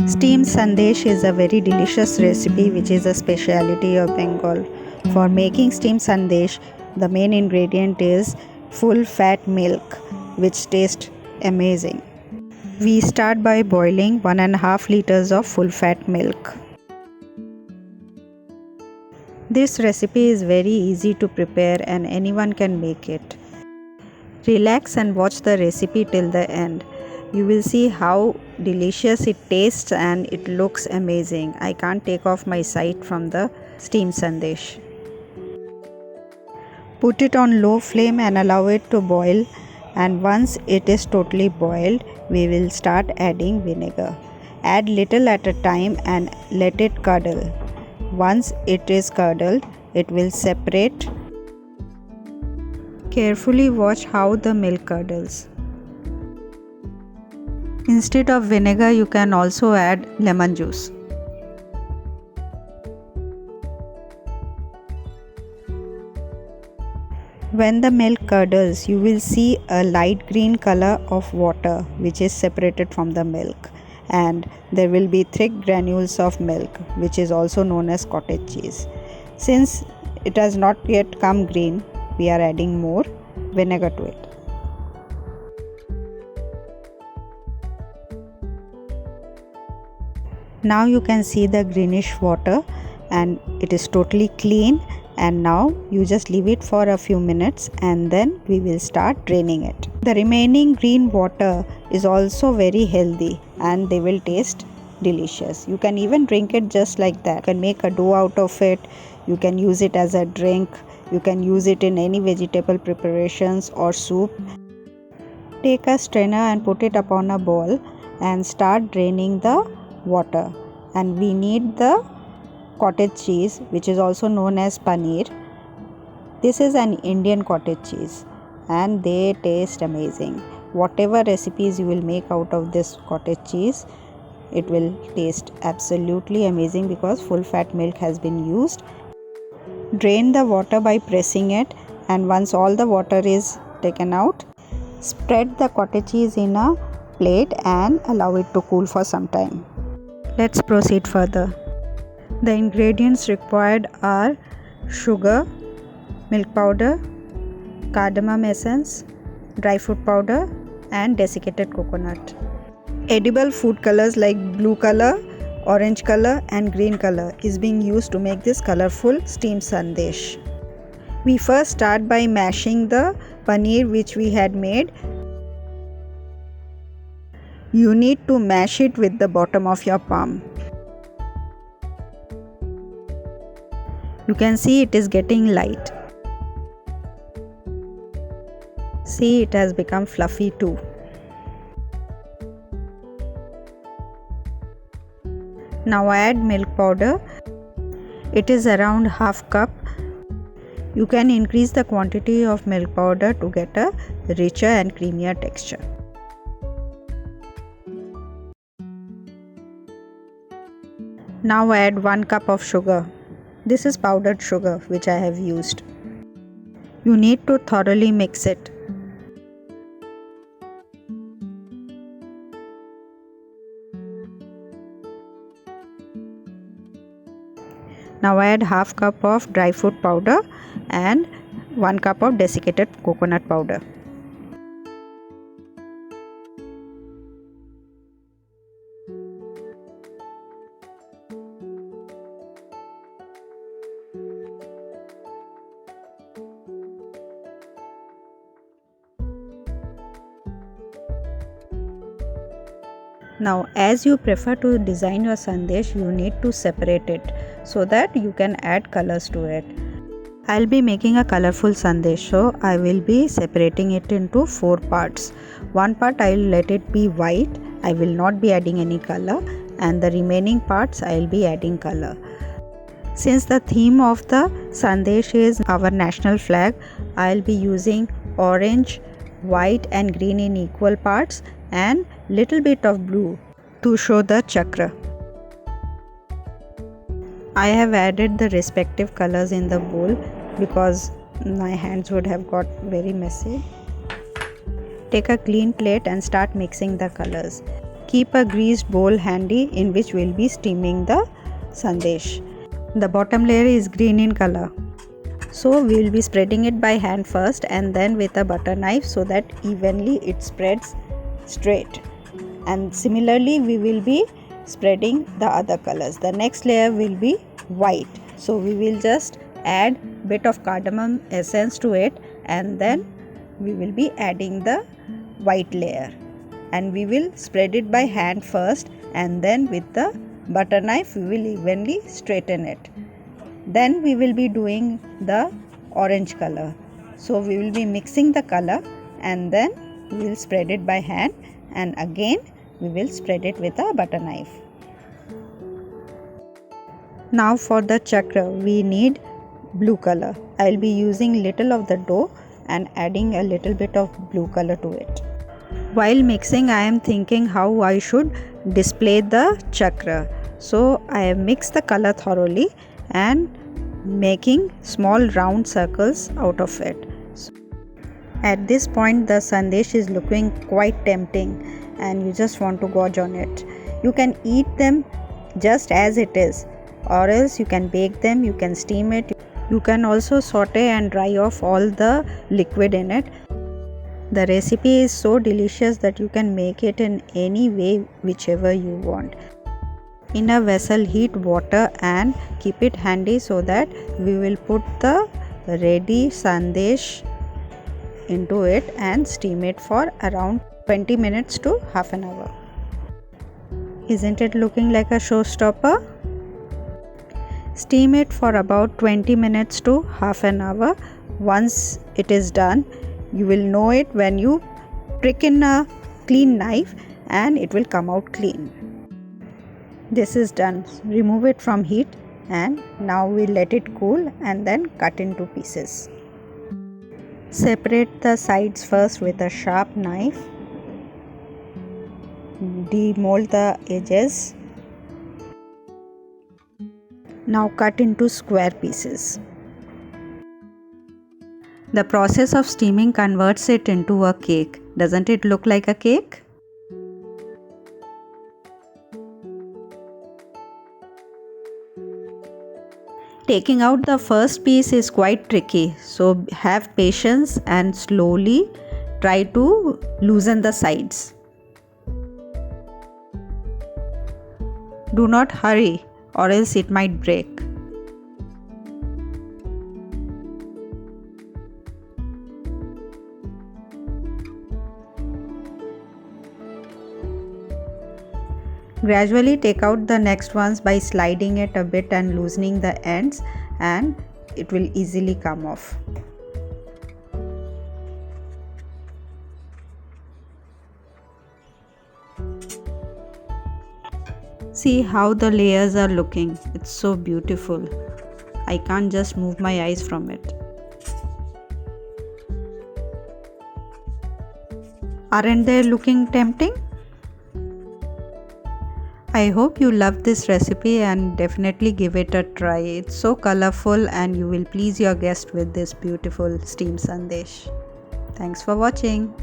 Steamed sandesh is a very delicious recipe which is a specialty of Bengal. For making steamed sandesh, the main ingredient is full fat milk which tastes amazing. We start by boiling 1.5 liters of full fat milk. This recipe is very easy to prepare and anyone can make it. Relax and watch the recipe till the end. You will see how delicious it tastes and it looks amazing. I can't take off my sight from the steamed sandesh. Put it on low flame and allow it to boil, and once it is totally boiled, we will start adding vinegar. Add little at a time and let it curdle. Once it is curdled, it will separate. Carefully watch how the milk curdles. Instead of vinegar, you can also add lemon juice. When the milk curdles, you will see a light green color of water which is separated from the milk, and there will be thick granules of milk which is also known as cottage cheese. Since it has not yet come green, we are adding more vinegar to it. Now you can see the greenish water and it is totally clean, and now you just leave it for a few minutes and then we will start draining it. The remaining green water is also very healthy and they will taste delicious. You can even drink it just like that. You can make a dough out of it, you can use it as a drink, you can use it in any vegetable preparations or soup. Take a strainer and put it upon a bowl and start draining the water, and we need the cottage cheese which is also known as paneer. This is an Indian cottage cheese and they taste amazing. Whatever recipes you will make out of this cottage cheese, it will taste absolutely amazing because full fat milk has been used. Drain the water by pressing it, and once all the water is taken out, spread the cottage cheese in a plate and allow it to cool for some time. Let's proceed further. The ingredients required are sugar, milk powder, cardamom essence, dry fruit powder and desiccated coconut. Edible food colors like blue color, orange color and green color is being used to make this colorful steamed sandesh. We first start by mashing the paneer which we had made. You need to mash it with the bottom of your palm. You can see it is getting light. See, it has become fluffy too. Now add milk powder. It is around half cup. You can increase the quantity of milk powder to get a richer and creamier texture. Now add 1 cup of sugar. This is powdered sugar which I have used. You need to thoroughly mix it. Now add half cup of dry fruit powder and 1 cup of desiccated coconut powder. Now, as you prefer to design your sandesh, you need to separate it so that you can add colors to it. I'll be making a colorful sandesh, so I will be separating it into 4 parts. One part I'll let it be white, I will not be adding any color, and the remaining parts I'll be adding color. Since the theme of the sandesh is our national flag, I'll be using orange, white and green in equal parts and little bit of blue to show the chakra. I have added the respective colors in the bowl because my hands would have got very messy. Take a clean plate and start mixing the colors. keep a greased bowl handy in which we'll be steaming the sandesh. The bottom layer is green in color. So we will be spreading it by hand first and then with a butter knife so that evenly it spreads straight. And similarly we will be spreading the other colors. The next layer will be white. So we will just add bit of cardamom essence to it and then we will be adding the white layer. And we will spread it by hand first and then with the butter knife we will evenly straighten it. Then we will be doing the orange color. So we will be mixing the color and then we will spread it by hand and again we will spread it with a butter knife. Now for the chakra we need blue color. I will be using little of the dough and adding a little bit of blue color to it. While mixing I am thinking how I should display the chakra. So I have mixed the color thoroughly and making small round circles out of it. At this point the sandesh is looking quite tempting and you just want to gorge on it. You can eat them just as it is or else you can bake them, you can steam it. You can also saute and dry off all the liquid in it. The recipe is so delicious that you can make it in any way whichever you want. In a vessel heat water and keep it handy so that we will put the ready sandesh into it and steam it for around 20 minutes to half an hour. Isn't it looking like a showstopper? Steam it for about 20 minutes to half an hour. Once it is done, you will know it when you prick in a clean knife and it will come out clean. This is done. Remove it from heat and now we let it cool and then cut into pieces. Separate the sides first with a sharp knife. Demold the edges. Now cut into square pieces. The process of steaming converts it into a cake. Doesn't it look like a cake? Taking out the first piece is quite tricky, so have patience and slowly try to loosen the sides. Do not hurry or else it might break. Gradually take out the next ones by sliding it a bit and loosening the ends and it will easily come off. See how the layers are looking. It's so beautiful. I can't just move my eyes from it. Aren't they looking tempting? I hope you love this recipe and definitely give it a try. It's so colorful and you will please your guest with this beautiful steamed sandesh. Thanks for watching.